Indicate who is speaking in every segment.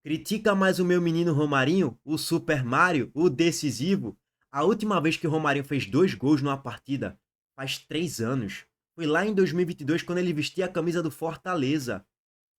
Speaker 1: Critica mais o meu menino Romarinho, o Super Mario, o decisivo. A última vez que o Romarinho fez 2 gols numa partida faz 3 anos. Foi lá em 2022 quando ele vestia a camisa do Fortaleza.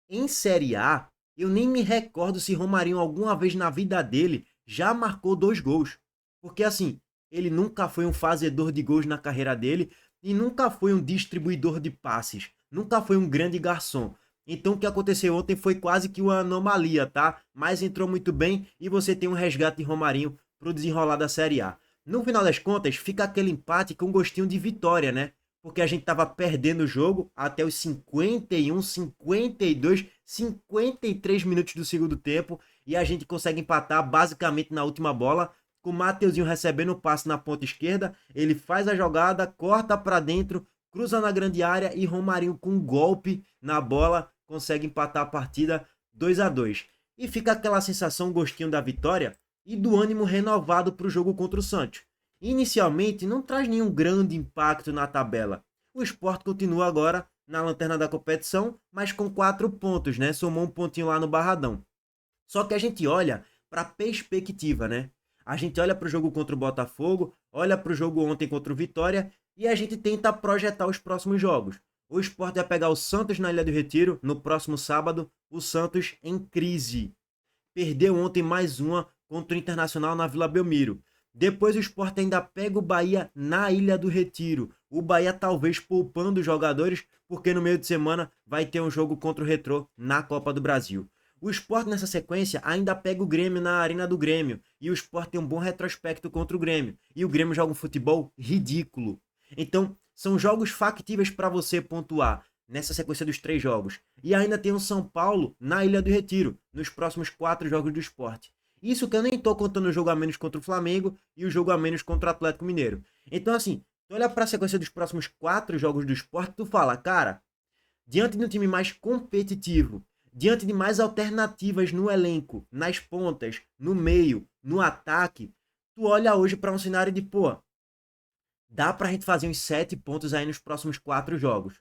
Speaker 1: Em Série A, eu nem me recordo se Romarinho alguma vez na vida dele já marcou 2 gols. Porque assim, ele nunca foi um fazedor de gols na carreira dele e nunca foi um distribuidor de passes. Nunca foi um grande garçom. Então o que aconteceu ontem foi quase que uma anomalia, tá? Mas entrou muito bem e você tem um resgate de Romarinho pro desenrolar da Série A. No final das contas, fica aquele empate com gostinho de vitória, né? Porque a gente tava perdendo o jogo até os 51, 52, 53 minutos do segundo tempo e a gente consegue empatar basicamente na última bola, com o Mateuzinho recebendo o passe na ponta esquerda, ele faz a jogada, corta para dentro, cruza na grande área e Romarinho com um golpe na bola consegue empatar a partida 2-2. E fica aquela sensação, gostinho da vitória e do ânimo renovado para o jogo contra o Santos. Inicialmente não traz nenhum grande impacto na tabela. O Sport continua agora na lanterna da competição, mas com 4 pontos, né? Somou um pontinho lá no Barradão. Só que a gente olha para a perspectiva, né? A gente olha para o jogo contra o Botafogo, olha para o jogo ontem contra o Vitória e a gente tenta projetar os próximos jogos. O Sport vai pegar o Santos na Ilha do Retiro no próximo sábado, o Santos em crise. Perdeu ontem mais uma contra o Internacional na Vila Belmiro. Depois o Sport ainda pega o Bahia na Ilha do Retiro. O Bahia talvez poupando os jogadores, porque no meio de semana vai ter um jogo contra o Retrô na Copa do Brasil. O Sport nessa sequência ainda pega o Grêmio na Arena do Grêmio. E o Sport tem um bom retrospecto contra o Grêmio. E o Grêmio joga um futebol ridículo. Então, são jogos factíveis para você pontuar nessa sequência dos 3 jogos. E ainda tem o São Paulo na Ilha do Retiro, nos próximos 4 jogos do Sport. Isso que eu nem estou contando o jogo a menos contra o Flamengo e o jogo a menos contra o Atlético Mineiro. Então, assim, tu olha para a sequência dos próximos 4 jogos do Sport, tu fala, cara, diante de um time mais competitivo, diante de mais alternativas no elenco, nas pontas, no meio, no ataque, tu olha hoje para um cenário de, pô, dá pra gente fazer uns 7 pontos aí nos próximos 4 jogos.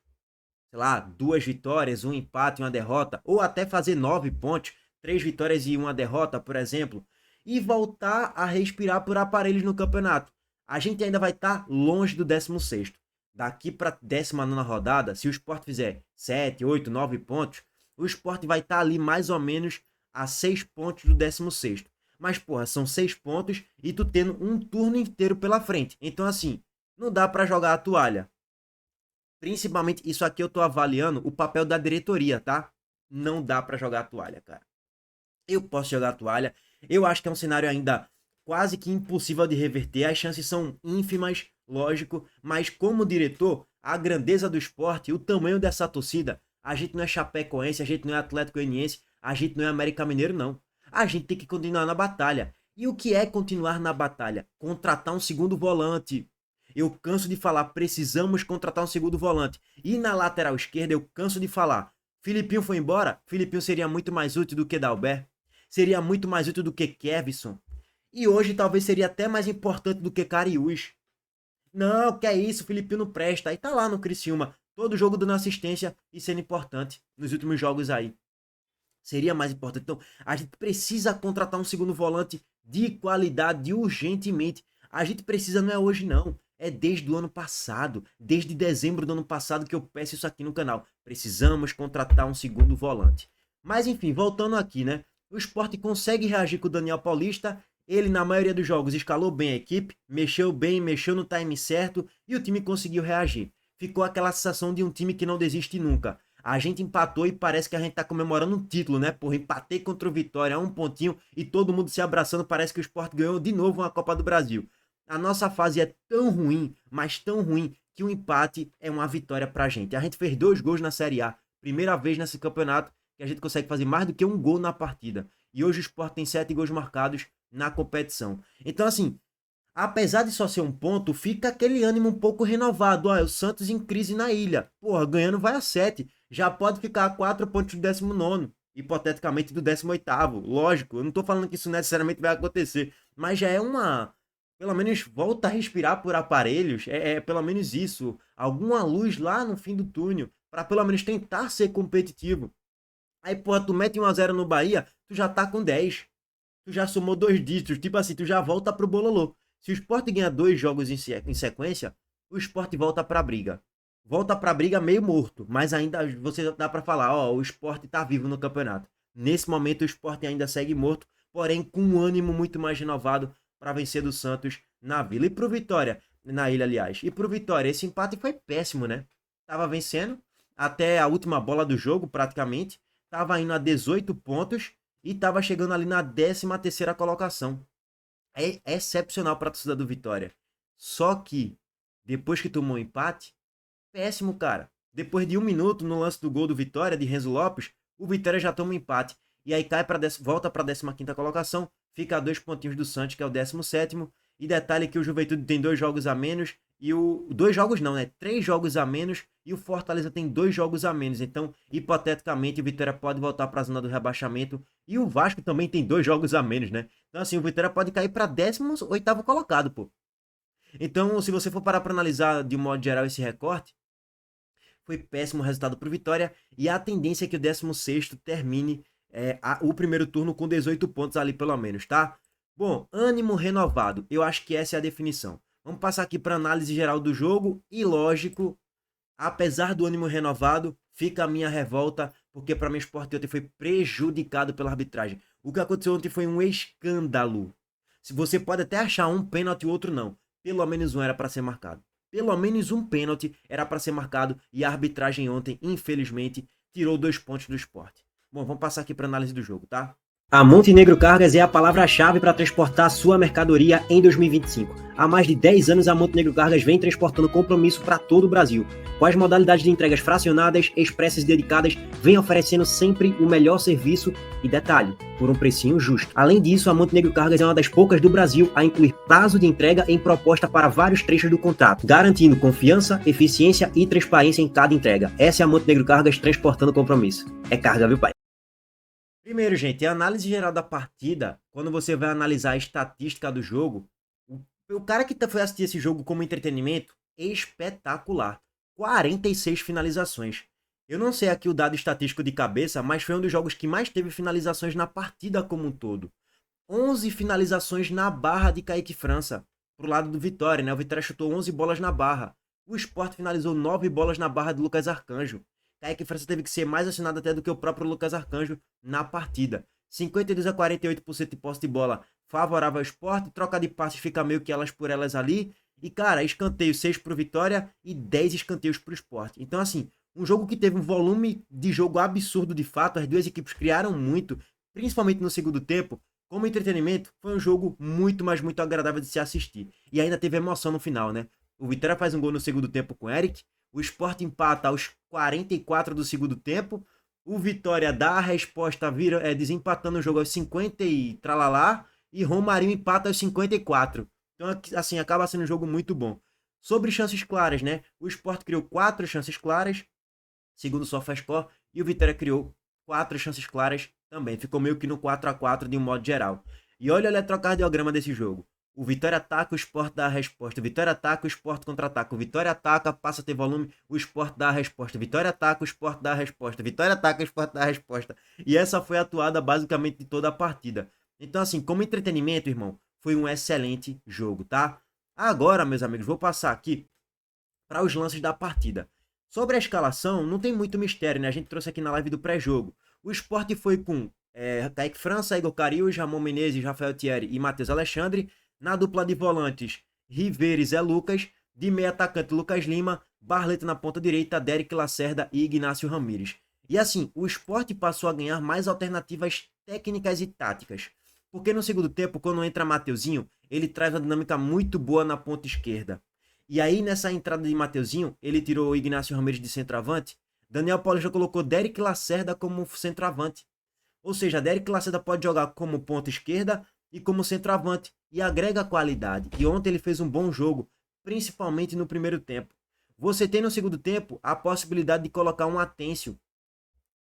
Speaker 1: Sei lá, 2 vitórias, um empate e uma derrota, ou até fazer 9 pontos, 3 vitórias e uma derrota, por exemplo, e voltar a respirar por aparelhos no campeonato. A gente ainda vai estar longe do 16º. Daqui para 19ª rodada, se o Sport fizer 7, 8, 9 pontos, o Sport vai estar ali mais ou menos a 6 pontos do 16º. Mas, porra, são 6 pontos e tu tendo um turno inteiro pela frente. Então, assim, não dá para jogar a toalha. Principalmente, isso aqui eu tô avaliando o papel da diretoria, tá? Não dá para jogar a toalha, cara. Eu posso jogar a toalha. Eu acho que é um cenário ainda quase que impossível de reverter. As chances são ínfimas, lógico. Mas como diretor, a grandeza do esporte, o tamanho dessa torcida, a gente não é Chapecoense, a gente não é Atlético Goianiense, a gente não é América Mineiro, não. A gente tem que continuar na batalha. E o que é continuar na batalha? Contratar um segundo volante. Eu canso de falar, precisamos contratar um segundo volante. E na lateral esquerda eu canso de falar, Filipinho foi embora? Filipinho seria muito mais útil do que Dalbert. Seria muito mais útil do que Kevson. E hoje talvez seria até mais importante do que Cariús. Não, que é isso, o Filipinho não presta. Aí tá lá no Criciúma, todo jogo dando assistência e sendo importante nos últimos jogos aí. Seria mais importante. Então, a gente precisa contratar um segundo volante de qualidade urgentemente. A gente precisa, não é hoje não. É desde o ano passado, desde dezembro do ano passado que eu peço isso aqui no canal. Precisamos contratar um segundo volante. Mas enfim, voltando aqui, né? O Sport consegue reagir com o Daniel Paulista. Ele, na maioria dos jogos, escalou bem a equipe, mexeu bem, mexeu no time certo e o time conseguiu reagir. Ficou aquela sensação de um time que não desiste nunca. A gente empatou e parece que a gente tá comemorando um título, né? Porra, empatei contra o Vitória, um pontinho e todo mundo se abraçando. Parece que o Sport ganhou de novo uma Copa do Brasil. A nossa fase é tão ruim, mas tão ruim, que o empate é uma vitória pra gente. A gente fez 2 gols na Série A. Primeira vez nesse campeonato que a gente consegue fazer mais do que um gol na partida. E hoje o Sport tem 7 gols marcados na competição. Então, assim, apesar de só ser um ponto, fica aquele ânimo um pouco renovado. Ó, o Santos em crise na ilha. Porra, ganhando vai a 7. Já pode ficar a 4 pontos do 19º. Hipoteticamente do 18º. Lógico, eu não tô falando que isso necessariamente vai acontecer. Mas já é uma... Pelo menos volta a respirar por aparelhos. É pelo menos isso. Alguma luz lá no fim do túnel. Para pelo menos tentar ser competitivo. Aí, porra, tu mete 1 a 0 no Bahia, tu já tá com 10. Tu já somou 2 dígitos, tipo assim, tu já volta pro bololô. Se o Sport ganha 2 jogos em sequência, o Sport volta pra briga. Volta pra briga meio morto, mas ainda você dá pra falar, ó, o Sport tá vivo no campeonato. Nesse momento o Sport ainda segue morto, porém com um ânimo muito mais renovado para vencer do Santos na Vila. E pro Vitória, na Ilha, aliás. E pro Vitória, esse empate foi péssimo, né? Tava vencendo até a última bola do jogo, praticamente. Tava indo a 18 pontos e tava chegando ali na 13ª colocação. É excepcional para a torcida do Vitória. Só que, depois que tomou um empate, péssimo, cara. Depois de 1 minuto, no lance do gol do Vitória, de Renzo Lopes, o Vitória já toma um empate. E aí volta para a 15ª colocação, fica a 2 pontinhos do Santos, que é o 17º. E detalhe que o Juventude tem 2 jogos a menos, e o... 2 jogos não, né? 3 jogos a menos, e o Fortaleza tem 2 jogos a menos. Então, hipoteticamente, o Vitória pode voltar para a zona do rebaixamento. E o Vasco também tem 2 jogos a menos, né? Então, assim, o Vitória pode cair para 18º colocado, pô. Então, se você for parar para analisar de modo geral esse recorte, foi péssimo resultado para o Vitória, e a tendência é que o 16º termine o primeiro turno com 18 pontos ali pelo menos, tá? Bom, ânimo renovado, eu acho que essa é a definição. Vamos passar aqui para análise geral do jogo e, lógico, apesar do ânimo renovado, fica a minha revolta, porque para mim o Sport ontem foi prejudicado pela arbitragem. O que aconteceu ontem foi um escândalo. Se você pode até achar um pênalti e outro não, pelo menos um era para ser marcado. Pelo menos um pênalti era para ser marcado e a arbitragem ontem, infelizmente, tirou 2 pontos do Sport. Bom, vamos passar aqui para análise do jogo, tá? A Montenegro Cargas é a palavra-chave para transportar sua mercadoria em 2025. Há mais de 10 anos, a Montenegro Cargas vem transportando compromisso para todo o Brasil. Com as modalidades de entregas fracionadas, expressas e dedicadas, vem oferecendo sempre o melhor serviço e, detalhe, por um precinho justo. Além disso, a Montenegro Cargas é uma das poucas do Brasil a incluir prazo de entrega em proposta para vários trechos do contrato, garantindo confiança, eficiência e transparência em cada entrega. Essa é a Montenegro Cargas transportando compromisso. É carga, viu, pai? Primeiro, gente, a análise geral da partida, quando você vai analisar a estatística do jogo, o cara que foi assistir esse jogo como entretenimento, espetacular. 46 finalizações. Eu não sei aqui o dado estatístico de cabeça, mas foi um dos jogos que mais teve finalizações na partida como um todo. 11 finalizações na barra de Kaique França, pro lado do Vitória, né? O Vitória chutou 11 bolas na barra. O Sport finalizou 9 bolas na barra de Lucas Arcanjo. Kaique França teve que ser mais acionado até do que o próprio Lucas Arcanjo na partida. 52 a 48% de posse de bola favorável ao Sport, troca de passes fica meio que elas por elas ali. E, cara, escanteio 6 pro Vitória e 10 escanteios pro Sport. Então, assim, um jogo que teve um volume de jogo absurdo de fato, as duas equipes criaram muito, principalmente no segundo tempo. Como entretenimento, foi um jogo muito, mas muito agradável de se assistir. E ainda teve emoção no final, né? O Vitória faz um gol no segundo tempo com o Eric, o Sport empata aos 44 do segundo tempo, o Vitória dá a resposta, desempatando o jogo aos 50 e tralalá, e Romarinho empata aos 54. Então, assim, acaba sendo um jogo muito bom. Sobre chances claras, né? O Sport criou 4 chances claras, segundo o SofaScore, e o Vitória criou 4 chances claras também. Ficou meio que no 4-4 de um modo geral. E olha o eletrocardiograma desse jogo. O Vitória ataca, o Sport dá a resposta. O Vitória ataca, o Sport contra-ataca. O Vitória ataca, passa a ter volume, o Sport dá a resposta. O Vitória ataca, o Sport dá a resposta. O Vitória ataca, o Sport dá a resposta. E essa foi a atuada basicamente de toda a partida. Então, assim, como entretenimento, irmão, foi um excelente jogo, tá? Agora, meus amigos, vou passar aqui para os lances da partida. Sobre a escalação, não tem muito mistério, né? A gente trouxe aqui na live do pré-jogo. O Sport foi com Kaique França, Igor Cariús, Ramon Menezes, Rafael Thierry e Matheus Alexandre. Na dupla de volantes, Rivera e Zé Lucas. De meio atacante, Lucas Lima. Barleta na ponta direita, Derek Lacerda e Ignácio Ramírez. E assim, o Sport passou a ganhar mais alternativas técnicas e táticas. Porque no segundo tempo, quando entra Mateuzinho, ele traz uma dinâmica muito boa na ponta esquerda. E aí, nessa entrada de Mateuzinho, ele tirou o Ignácio Ramírez de centroavante. Daniel Paulista colocou Derek Lacerda como centroavante. Ou seja, Derek Lacerda pode jogar como ponta esquerda e como centroavante, e agrega qualidade. E ontem ele fez um bom jogo, principalmente no primeiro tempo. Você tem no segundo tempo a possibilidade de colocar um Atêncio,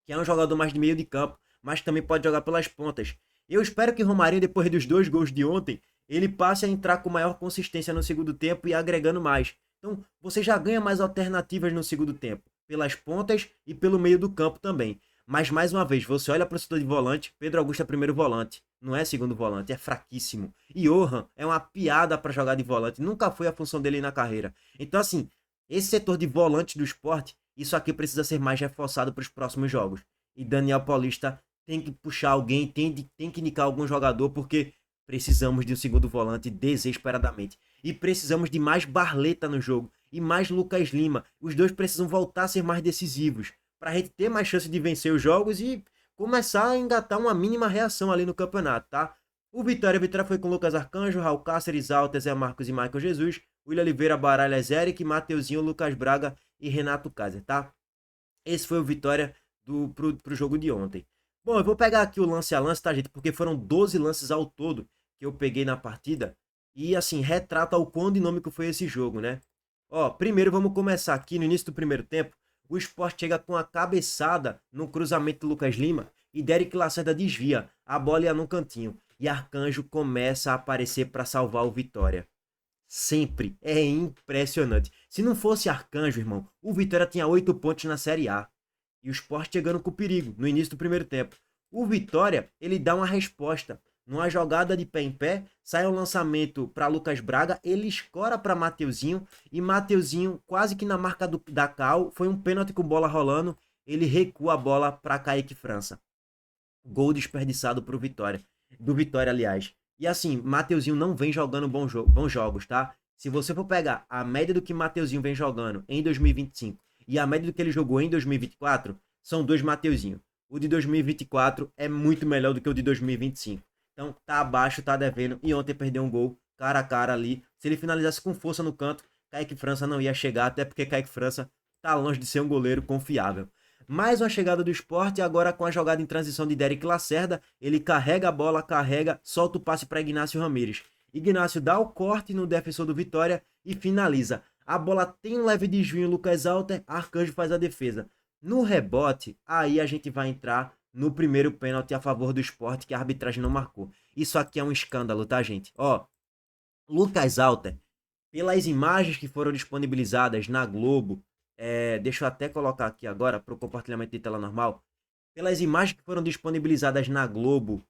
Speaker 1: que é um jogador mais de meio de campo, mas também pode jogar pelas pontas. Eu espero que Romarinho, depois dos 2 gols de ontem, ele passe a entrar com maior consistência no segundo tempo e agregando mais. Então, você já ganha mais alternativas no segundo tempo, pelas pontas e pelo meio do campo também. Mas, mais uma vez, você olha para o setor de volante, Pedro Augusto é primeiro volante, não é segundo volante, é fraquíssimo. E Johan é uma piada para jogar de volante, nunca foi a função dele na carreira. Então, assim, esse setor de volante do Sport, isso aqui precisa ser mais reforçado para os próximos jogos. E Daniel Paulista tem que puxar alguém, tem que indicar algum jogador, porque precisamos de um segundo volante desesperadamente. E precisamos de mais Barleta no jogo e mais Lucas Lima. Os dois precisam voltar a ser mais decisivos para a gente ter mais chance de vencer os jogos e começar a engatar uma mínima reação ali no campeonato, tá? Vitória foi com Lucas Arcanjo, Raul Cáceres, Alta, Zé Marcos e Michael Jesus, William Oliveira, Baralhas, Eric, Mateuzinho, Lucas Braga e Renato Kaiser, tá? Esse foi o Vitória pro jogo de ontem. Bom, eu vou pegar aqui o lance a lance, tá, gente? Porque foram 12 lances ao todo que eu peguei na partida. E, assim, retrata o quão dinâmico foi esse jogo, né? Ó, primeiro vamos começar aqui no início do primeiro tempo. O Sport chega com a cabeçada no cruzamento do Lucas Lima e Derek Lacerda desvia. A bola ia no cantinho. E Arcanjo começa a aparecer para salvar o Vitória. Sempre. É impressionante. Se não fosse Arcanjo, irmão, o Vitória tinha 8 pontos na Série A. E o Sport chegando com perigo no início do primeiro tempo. O Vitória, ele dá uma resposta. Numa jogada de pé em pé, sai um lançamento para Lucas Braga, ele escora para Mateuzinho, e Mateuzinho, quase que na marca da Cal, foi um pênalti com bola rolando, ele recua a bola para Kaique França. Gol desperdiçado pro Vitória. Do Vitória, aliás. E assim, Mateuzinho não vem jogando bons jogos, tá? Se você for pegar a média do que Mateuzinho vem jogando em 2025 e a média do que ele jogou em 2024, são dois Mateuzinho. O de 2024 é muito melhor do que o de 2025. Então tá abaixo, tá devendo. E ontem perdeu um gol cara a cara ali. Se ele finalizasse com força no canto, Kaique França não ia chegar, até porque Kaique França tá longe de ser um goleiro confiável. Mais uma chegada do Sport, agora com a jogada em transição de Derek Lacerda. Ele carrega a bola, solta o passe para Ignacio Ramírez. Ignacio dá o corte no defensor do Vitória e finaliza. A bola tem um leve desvio em Lucas Alter, Arcanjo faz a defesa. No rebote, aí a gente vai entrar no primeiro pênalti a favor do Sport, que a arbitragem não marcou. Isso aqui é um escândalo, tá, gente? Ó, Lucas Alter, pelas imagens que foram disponibilizadas na Globo, deixa eu até colocar aqui agora para o compartilhamento de tela normal. Pelas imagens que foram disponibilizadas na Globo,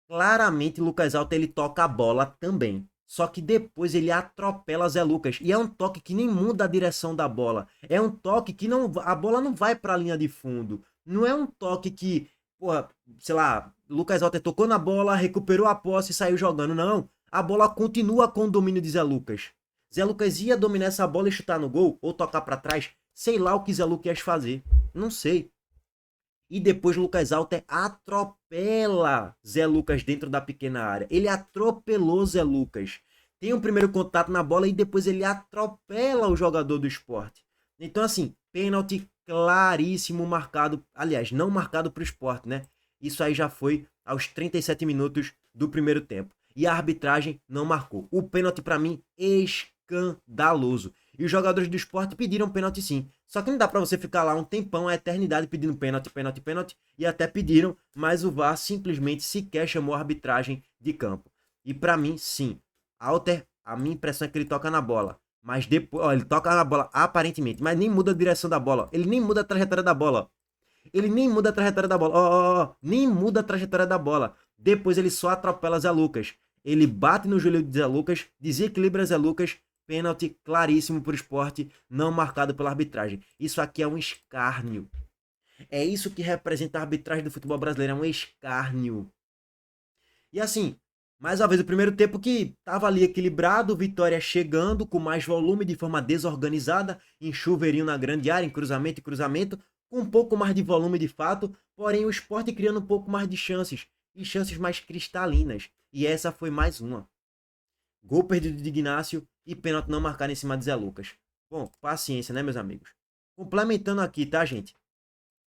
Speaker 1: claramente Lucas Alter ele toca a bola também. Só que depois ele atropela Zé Lucas. E é um toque que nem muda a direção da bola. É um toque que não, a bola não vai para a linha de fundo. Não é um toque que, porra, sei lá, Lucas Alter tocou na bola, recuperou a posse e saiu jogando. Não. A bola continua com o domínio de Zé Lucas. Zé Lucas ia dominar essa bola e chutar no gol ou tocar para trás. Sei lá o que Zé Lucas ia fazer. Não sei. E depois Lucas Alter atropela Zé Lucas dentro da pequena área. Ele atropelou Zé Lucas. Tem um primeiro contato na bola e depois ele atropela o jogador do Sport. Então, assim, pênalti claríssimo marcado. Aliás, não marcado para o Sport, né? Isso aí já foi aos 37 minutos do primeiro tempo. E a arbitragem não marcou. O pênalti, para mim, escandaloso. E os jogadores do Sport pediram pênalti sim. Só que não dá pra você ficar lá um tempão, a eternidade pedindo pênalti. E até pediram, mas o VAR simplesmente sequer chamou a arbitragem de campo. E pra mim, sim. Alter, a minha impressão é que ele toca na bola. Mas depois, ó, ele toca na bola aparentemente, mas nem muda a direção da bola. Ele nem muda a trajetória da bola. Ele nem muda a trajetória da bola. Nem muda a trajetória da bola. Depois ele só atropela Zé Lucas. Ele bate no joelho de Zé Lucas, desequilibra Zé Lucas. Pênalti claríssimo para o Sport, não marcado pela arbitragem. Isso aqui é um escárnio. É isso que representa a arbitragem do futebol brasileiro, é um escárnio. E assim, mais uma vez, o primeiro tempo que estava ali equilibrado, Vitória chegando com mais volume de forma desorganizada, em chuveirinho na grande área, em cruzamento e cruzamento, com um pouco mais de volume de fato, porém o Sport criando um pouco mais de chances, e chances mais cristalinas. E essa foi mais uma. Gol perdido de Ignacio e pênalti não marcado em cima de Zé Lucas. Bom, paciência, né, meus amigos? Complementando aqui, tá, gente?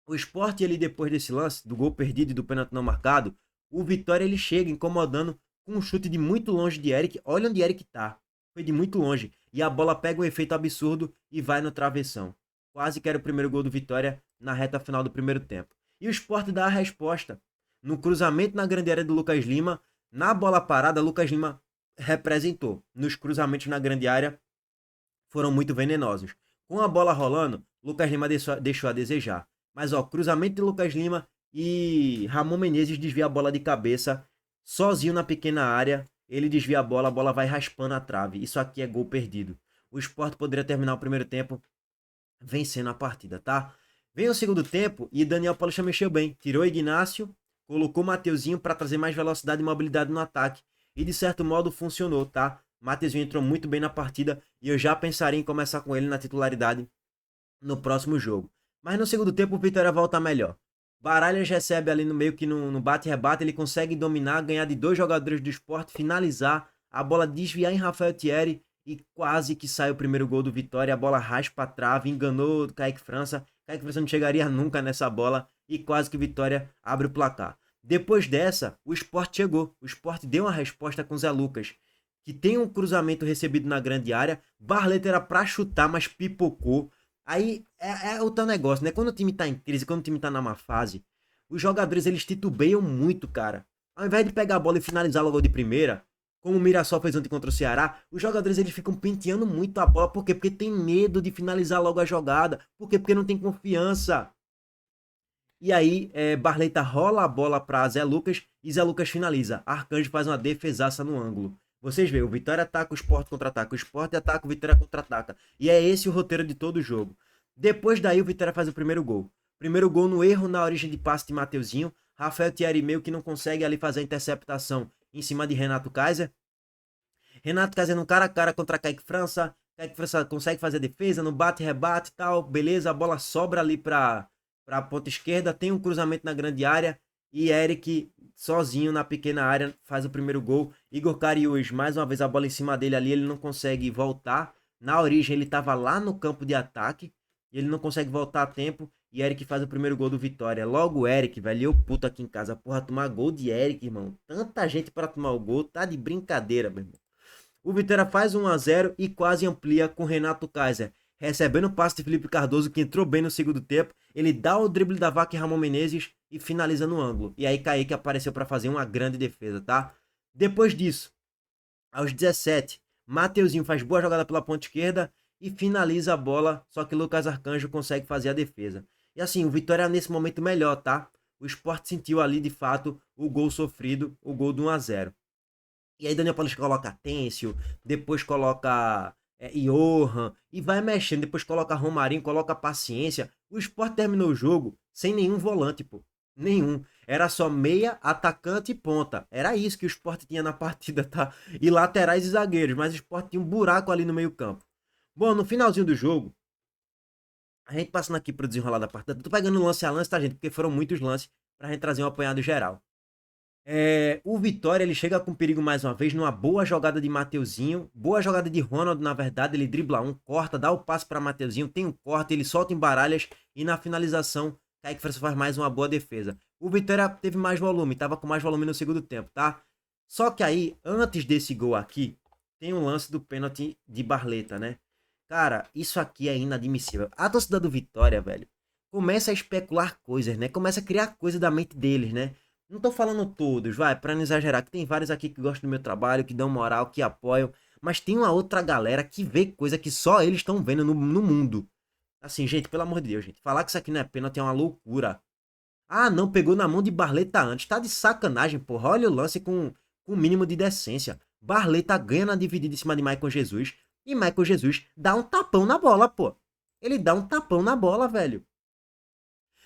Speaker 1: O Sport, ele depois desse lance, do gol perdido e do pênalti não marcado, o Vitória, ele chega incomodando com um chute de muito longe de Eric. Olha onde Eric tá. Foi de muito longe. E a bola pega um efeito absurdo e vai no travessão. Quase que era o primeiro gol do Vitória na reta final do primeiro tempo. E o Sport dá a resposta. No cruzamento na grande área do Lucas Lima, na bola parada, Lucas Lima representou. Nos cruzamentos na grande área foram muito venenosos. Com a bola rolando, Lucas Lima deixou a desejar. Mas, ó, cruzamento de Lucas Lima e Ramon Menezes desvia a bola de cabeça, sozinho na pequena área. Ele desvia a bola vai raspando a trave. Isso aqui é gol perdido. O Sport poderia terminar o primeiro tempo vencendo a partida, tá? Vem o segundo tempo e Daniel Paulista mexeu bem. Tirou Ignacio, colocou Mateuzinho para trazer mais velocidade e mobilidade no ataque. E de certo modo funcionou, tá? Mateuzinho entrou muito bem na partida e eu já pensaria em começar com ele na titularidade no próximo jogo. Mas no segundo tempo o Vitória volta melhor. Baralhas recebe ali no meio que no bate-rebate, ele consegue dominar, ganhar de dois jogadores do Sport, finalizar, a bola desviar em Rafael Thierry e quase que sai o primeiro gol do Vitória. A bola raspa a trave, enganou o Kaique França. Kaique França não chegaria nunca nessa bola e quase que Vitória abre o placar. Depois dessa, o Sport chegou. O Sport deu uma resposta com o Zé Lucas, que tem um cruzamento recebido na grande área. Barleta era pra chutar, mas pipocou. Aí é o teu negócio, né? Quando o time tá em crise, quando o time tá na má fase, os jogadores eles titubeiam muito, cara. Ao invés de pegar a bola e finalizar logo de primeira, como o Mirassol fez ontem contra o Ceará, os jogadores eles ficam penteando muito a bola. Por quê? Porque tem medo de finalizar logo a jogada. Por quê? Porque não tem confiança. E aí, Barleta rola a bola para Zé Lucas e Zé Lucas finaliza. Arcanjo faz uma defesaça no ângulo. Vocês veem, o Vitória ataca, o Sport contra-ataca, o Sport ataca, o Vitória contra-ataca. E é esse o roteiro de todo o jogo. Depois daí, o Vitória faz o primeiro gol. Primeiro gol no erro na origem de passe de Mateuzinho. Rafael Thierry meio que não consegue ali fazer a interceptação em cima de Renato Kaiser. Renato Kaiser no cara a cara contra Kaique França. Kaique França consegue fazer a defesa, no bate-rebate e tal. Beleza, a bola sobra ali para a ponta esquerda. Tem um cruzamento na grande área. E Eric, sozinho na pequena área, faz o primeiro gol. Igor Cariús, mais uma vez a bola em cima dele ali. Ele não consegue voltar. Na origem, ele estava lá no campo de ataque. Ele não consegue voltar a tempo. E Eric faz o primeiro gol do Vitória. Logo, Eric, velho. Eu puto aqui em casa. Porra, tomar gol de Eric, irmão. Tanta gente para tomar o gol. Tá de brincadeira, meu irmão. O Vitória faz 1-0 e quase amplia com Renato Kaiser. Recebendo o passe de Felipe Cardoso, que entrou bem no segundo tempo. Ele dá o drible da vaca em Ramon Menezes e finaliza no ângulo. E aí Kaique apareceu para fazer uma grande defesa, tá? Depois disso, aos 17, Mateuzinho faz boa jogada pela ponta esquerda e finaliza a bola, só que Lucas Arcanjo consegue fazer a defesa. E assim, o Vitória nesse momento melhor, tá? O Sport sentiu ali, de fato, o gol sofrido, o gol do 1-0. E aí Daniel Paulista coloca Têncio, depois coloca Johan, e vai mexendo, depois coloca Romarinho, coloca Paciência. O Sport terminou o jogo sem nenhum volante, pô. Nenhum. Era só meia, atacante e ponta. Era isso que o Sport tinha na partida, tá? E laterais e zagueiros, mas o Sport tinha um buraco ali no meio campo. Bom, no finalzinho do jogo, a gente passando aqui pro desenrolar da partida, tô pegando lance a lance, tá, gente? Porque foram muitos lances pra gente trazer um apanhado geral. O Vitória ele chega com perigo mais uma vez numa boa jogada de Mateuzinho, boa jogada de Ronald, na verdade, ele dribla um, corta, dá o passe para Mateuzinho, tem um corte, ele solta em baralhas e na finalização Kaique França faz mais uma boa defesa. O Vitória teve mais volume, tava com mais volume no segundo tempo, tá? Só que aí, antes desse gol aqui, tem um lance do pênalti de Barleta, né? Cara, isso aqui é inadmissível. A torcida do Vitória, velho, começa a especular coisas, né? Começa a criar coisa da mente deles, né? Não tô falando todos, vai, pra não exagerar, que tem vários aqui que gostam do meu trabalho, que dão moral, que apoiam, mas tem uma outra galera que vê coisa que só eles estão vendo no mundo. Assim, gente, pelo amor de Deus, gente, falar que isso aqui não é pênalti é uma loucura. Ah, não, pegou na mão de Barleta antes, tá de sacanagem, porra, olha o lance com o mínimo de decência. Barleta ganha na dividida em cima de Michael Jesus, e Michael Jesus dá um tapão na bola, pô. Ele dá um tapão na bola, velho.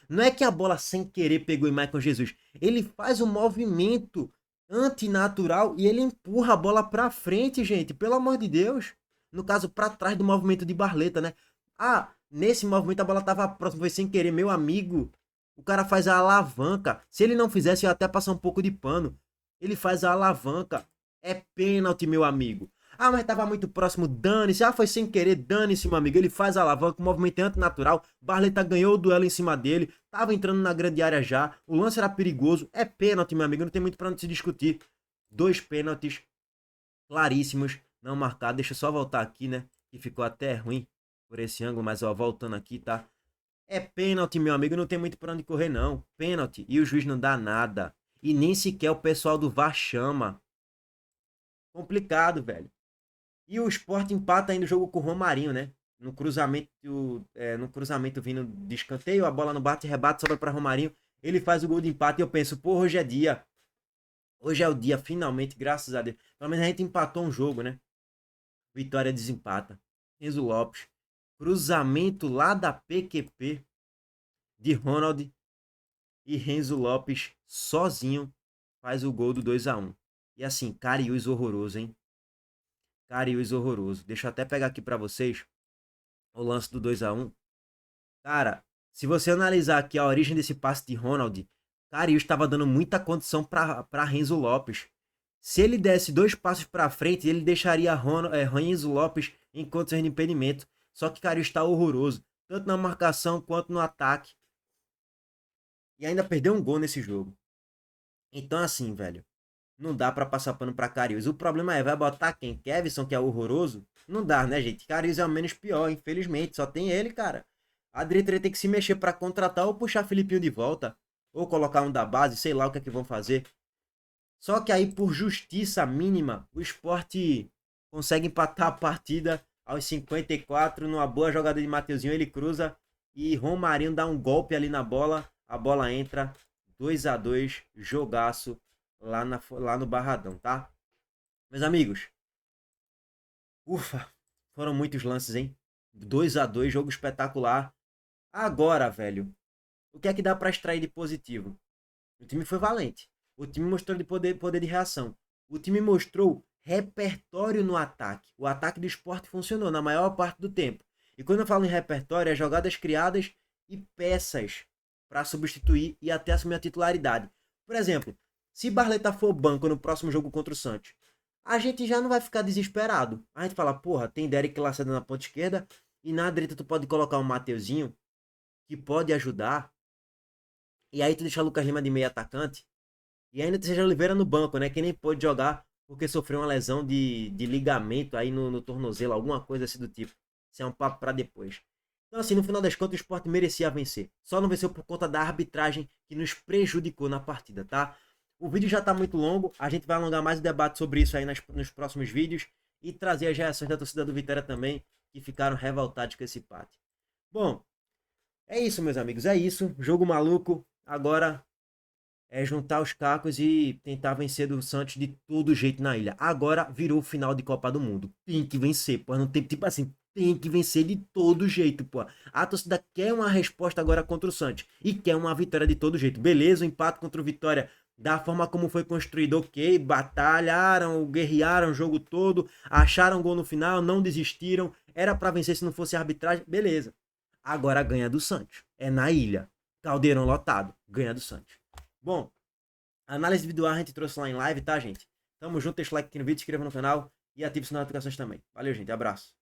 Speaker 1: Não é que a bola sem querer pegou em Michael Jesus. Ele faz um movimento antinatural e ele empurra a bola pra frente, gente. Pelo amor de Deus. No caso, pra trás do movimento de Barleta, né? Ah, nesse movimento a bola tava próxima, foi sem querer. Meu amigo, o cara faz a alavanca. Se ele não fizesse, eu ia até passar um pouco de pano. Ele faz a alavanca. É pênalti, meu amigo. Ah, mas tava muito próximo, dane-se. Ah, foi sem querer, dane-se, meu amigo. Ele faz a alavanca, o movimento é antinatural. Barleta ganhou o duelo em cima dele. Tava entrando na grande área já. O lance era perigoso. É pênalti, meu amigo. Não tem muito pra onde se discutir. Dois pênaltis claríssimos, não marcados. Deixa eu só voltar aqui, né? Que ficou até ruim por esse ângulo. Mas, ó, voltando aqui, tá? É pênalti, meu amigo. Não tem muito pra onde correr, não. Pênalti. E o juiz não dá nada. E nem sequer o pessoal do VAR chama. Complicado, velho. E o Sport empata ainda o jogo com o Romarinho, né? no cruzamento vindo de escanteio, a bola no bate e rebate, sobra para Romarinho, ele faz o gol de empate e eu penso, porra, hoje é dia. Hoje é o dia, finalmente, graças a Deus. Pelo menos a gente empatou um jogo, né? Vitória desempata. Enzo Lopes. Cruzamento lá da PQP de Ronald e Renzo Lopes sozinho faz o gol do 2-1. E assim, Cariús horroroso, hein? Cariús horroroso. Deixa eu até pegar aqui pra vocês o lance do 2-1. Cara, se você analisar aqui a origem desse passe de Ronald, Cariús estava dando muita condição pra Renzo Lopes. Se ele desse 2 passos pra frente, ele deixaria Renzo Lopes em condições de impedimento. Só que Cariús está horroroso, tanto na marcação quanto no ataque. E ainda perdeu um gol nesse jogo. Então assim, velho, não dá pra passar pano pra Cariús. O problema é, vai botar quem? Kevson, que é horroroso? Não dá, né, gente? Cariús é o menos pior, infelizmente. Só tem ele, cara. A diretoria tem que se mexer pra contratar ou puxar Filipinho de volta. Ou colocar um da base, sei lá o que é que vão fazer. Só que aí, por justiça mínima, o Sport consegue empatar a partida aos 54, numa boa jogada de Mateuzinho, ele cruza e Romarinho dá um golpe ali na bola, a bola entra, 2-2, jogaço lá no Barradão, tá? Meus amigos, ufa, foram muitos lances, hein? 2-2, jogo espetacular. Agora, velho, o que é que dá pra extrair de positivo? O time foi valente. O time mostrou de poder de reação. O time mostrou repertório no ataque. O ataque do Sport funcionou na maior parte do tempo. E quando eu falo em repertório, é jogadas criadas e peças para substituir e até assumir a titularidade. Por exemplo, se Barleta for banco no próximo jogo contra o Santos, a gente já não vai ficar desesperado. A gente fala, porra, tem Derek Lacerda na ponta esquerda e na direita tu pode colocar um Mateuzinho que pode ajudar. E aí tu deixa o Lucas Lima de meio atacante. E ainda seja Oliveira no banco, né? Que nem pôde jogar porque sofreu uma lesão de ligamento aí no tornozelo, alguma coisa assim do tipo. Isso é um papo pra depois. Então, assim, no final das contas, o Sport merecia vencer. Só não venceu por conta da arbitragem que nos prejudicou na partida, tá? O vídeo já tá muito longo. A gente vai alongar mais o debate sobre isso aí nos próximos vídeos. E trazer as reações da torcida do Vitória também, que ficaram revoltados com esse empate. Bom, é isso, meus amigos. É isso. Jogo maluco. Agora é juntar os cacos e tentar vencer do Santos de todo jeito na ilha. Agora virou o final de Copa do Mundo. Tem que vencer, pô. Não tem, tipo assim, tem que vencer de todo jeito, pô. A torcida quer uma resposta agora contra o Santos. E quer uma vitória de todo jeito. Beleza, o empate contra o Vitória, da forma como foi construído, ok. Batalharam, guerrearam o jogo todo. Acharam gol no final, não desistiram. Era pra vencer se não fosse arbitragem. Beleza. Agora ganha do Santos. É na ilha. Caldeirão lotado. Ganha do Santos. Bom, a análise individual a gente trouxe lá em live, tá, gente? Tamo junto, deixa o like aqui no vídeo, se inscreva no canal e ative o sinal de notificações também. Valeu, gente. Abraço.